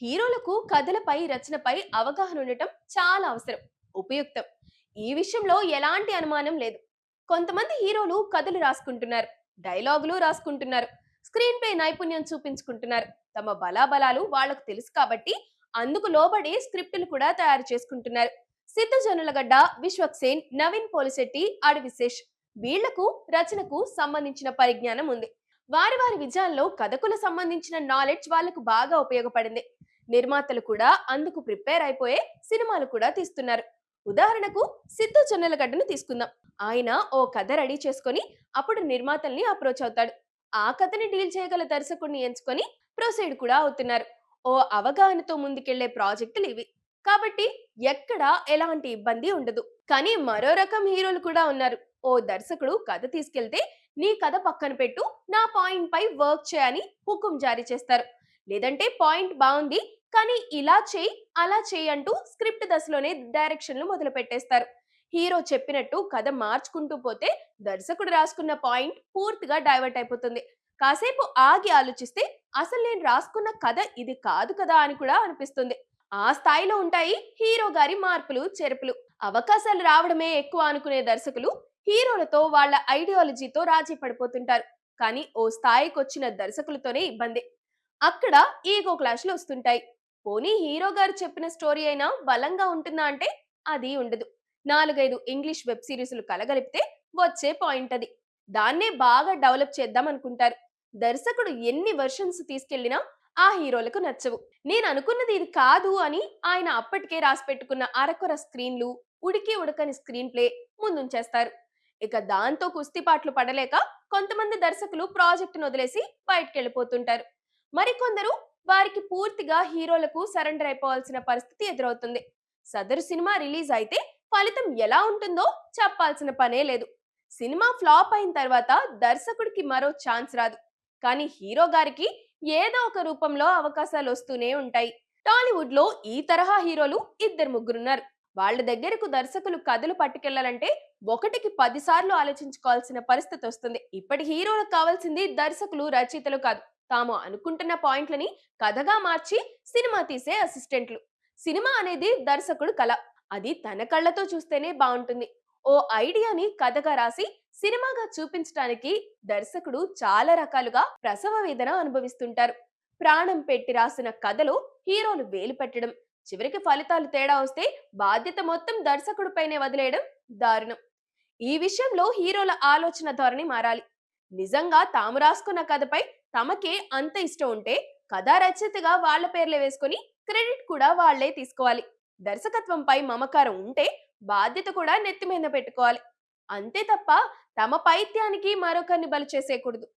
హీరోలకు కథలపై రచనపై అవగాహన ఉండటం చాలా అవసరం, ఉపయుక్తం. ఈ విషయంలో ఎలాంటి అనుమానం లేదు. కొంతమంది హీరోలు కథలు రాసుకుంటున్నారు, డైలాగులు రాసుకుంటున్నారు, స్క్రీన్ ప్లే నైపుణ్యం చూపించుకుంటున్నారు. తమ బలాబలాలు వాళ్లకు తెలుసు కాబట్టి అందుకు లోబడే స్క్రిప్టులు కూడా తయారు చేసుకుంటున్నారు. సిద్ధు జొన్నలగడ్డ, విశ్వక్ సేన్, నవీన్ పోలిశెట్టి, అడవిశేష్ వీళ్లకు రచనకు సంబంధించిన పరిజ్ఞానం ఉంది. వారి వారి విజయాల్లో కథకుల సంబంధించిన నాలెడ్జ్ వాళ్లకు బాగా ఉపయోగపడింది. నిర్మాతలు కూడా అందుకు ప్రిపేర్ అయిపోయే సినిమాలు కూడా తీస్తున్నారు. ఉదాహరణకు సిద్ధు జొన్నలగడ్డను తీసుకుందాం. ఆయన ఓ కథ రెడీ చేసుకొని అప్పుడు నిర్మాతల్ని అప్రోచ్ అవుతాడు. ఆ కథని డీల్ చేయగల దర్శకుడిని ఎంచుకొని ప్రొసీడ్ కూడా అవుతున్నారు. ఓ అవగాహనతో ముందుకెళ్లే ప్రాజెక్టులు ఇవి. కాబట్టి ఎక్కడ ఎలాంటి ఇబ్బంది ఉండదు. కానీ మరో రకం హీరోలు కూడా ఉన్నారు. ఓ దర్శకుడు కథ తీసుకెళ్తే నీ కథ పక్కన పెట్టు, నా పాయింట్ పై వర్క్ చేయని హుకుం జారీ చేస్తారు. లేదంటే పాయింట్ బాగుంది కానీ ఇలా చేయి అలా చేయి అంటూ స్క్రిప్ట్ దశలోనే డైరెక్షన్లు మొదలు పెట్టేస్తారు. హీరో చెప్పినట్టు కథ మార్చుకుంటూ పోతే దర్శకుడు రాసుకున్న పాయింట్ పూర్తిగా డైవర్ట్ అయిపోతుంది. కాసేపు ఆగి ఆలోచిస్తే అసలు నేను రాసుకున్న కథ ఇది కాదు కదా అని కూడా అనిపిస్తుంది. ఆ స్థాయిలో ఉంటాయి హీరో గారి మార్పులు చేర్పులు. అవకాశాలు రావడమే ఎక్కువ అనుకునే దర్శకులు హీరోలతో వాళ్ళ ఐడియాలజీతో రాజీ పడిపోతుంటారు. కానీ ఓ స్థాయికి వచ్చిన దర్శకులతోనే ఇబ్బంది. అక్కడ ఈగో క్లాష్లు వస్తుంటాయి. పోనీ హీరో గారు చెప్పిన స్టోరీ అయినా బలంగా ఉంటుందా అంటే అది ఉండదు. 4-5 ఇంగ్లీష్ వెబ్ సిరీస్లు కలగలిపితే వచ్చే పాయింట్ అది. దాన్నే బాగా డెవలప్ చేద్దాం అనుకుంటారు. దర్శకుడు ఎన్ని వెర్షన్స్ తీసుకెళ్లినా ఆ హీరోలకు నచ్చవు. నేను అనుకున్నది ఇది కాదు అని ఆయన అప్పటికే రాసి పెట్టుకున్న అరకొర స్క్రీన్లు, ఉడికి ఉడకని స్క్రీన్ ప్లే ముందుంచేస్తారు. ఇక దాంతో కుస్తీపాట్లు పడలేక కొంతమంది దర్శకులు ప్రాజెక్టును వదిలేసి బయటకెళ్లిపోతుంటారు. మరికొందరు వారికి పూర్తిగా హీరోలకు సరెండర్ అయిపోవాల్సిన పరిస్థితి ఎదురవుతుంది. సదరు సినిమా రిలీజ్ అయితే ఫలితం ఎలా ఉంటుందో చెప్పాల్సిన పనే లేదు. సినిమా ఫ్లాప్ అయిన తర్వాత దర్శకుడికి మరో ఛాన్స్ రాదు. కానీ హీరో గారికి ఏదో ఒక రూపంలో అవకాశాలు వస్తూనే ఉంటాయి. టాలీవుడ్ లో ఈ తరహా హీరోలు 2-3 వాళ్ళ దగ్గరకు దర్శకులు కథలు పట్టుకెళ్లాలంటే ఒకటికి 10 సార్లు ఆలోచించుకోవాల్సిన పరిస్థితి వస్తుంది. ఇప్పటి హీరోలకు కావాల్సింది దర్శకులు, రచయితలు కాదు, తాము అనుకుంటున్న పాయింట్లని కథగా మార్చి సినిమా తీసే అసిస్టెంట్లు. సినిమా అనేది దర్శకుడు కళ. అది తన కళ్ళతో చూస్తేనే బాగుంటుంది. ఓ ఐడియాని కథగా రాసి సినిమాగా చూపించడానికి దర్శకుడు చాలా రకాలుగా ప్రసవ వేదన అనుభవిస్తుంటారు. ప్రాణం పెట్టి రాసిన కథలో హీరోలు వేలు పెట్టడం, చివరికి ఫలితాలు తేడా వస్తే బాధ్యత మొత్తం దర్శకుడిపైనే వదిలేయడం దారుణం. ఈ విషయంలో హీరోల ఆలోచన ధోరణి మారాలి. నిజంగా తాము రాసుకున్న కథపై తమకే అంత ఇష్టం ఉంటే కథా రచయితగా వాళ్ల పేర్లే వేసుకుని క్రెడిట్ కూడా వాళ్లే తీసుకోవాలి. దర్శకత్వంపై మమకారం ఉంటే బాధ్యత కూడా నెత్తి మీద పెట్టుకోవాలి. అంతే తప్ప తమ పైత్యానికి మరొకరిని బలి చేసేయకూడదు.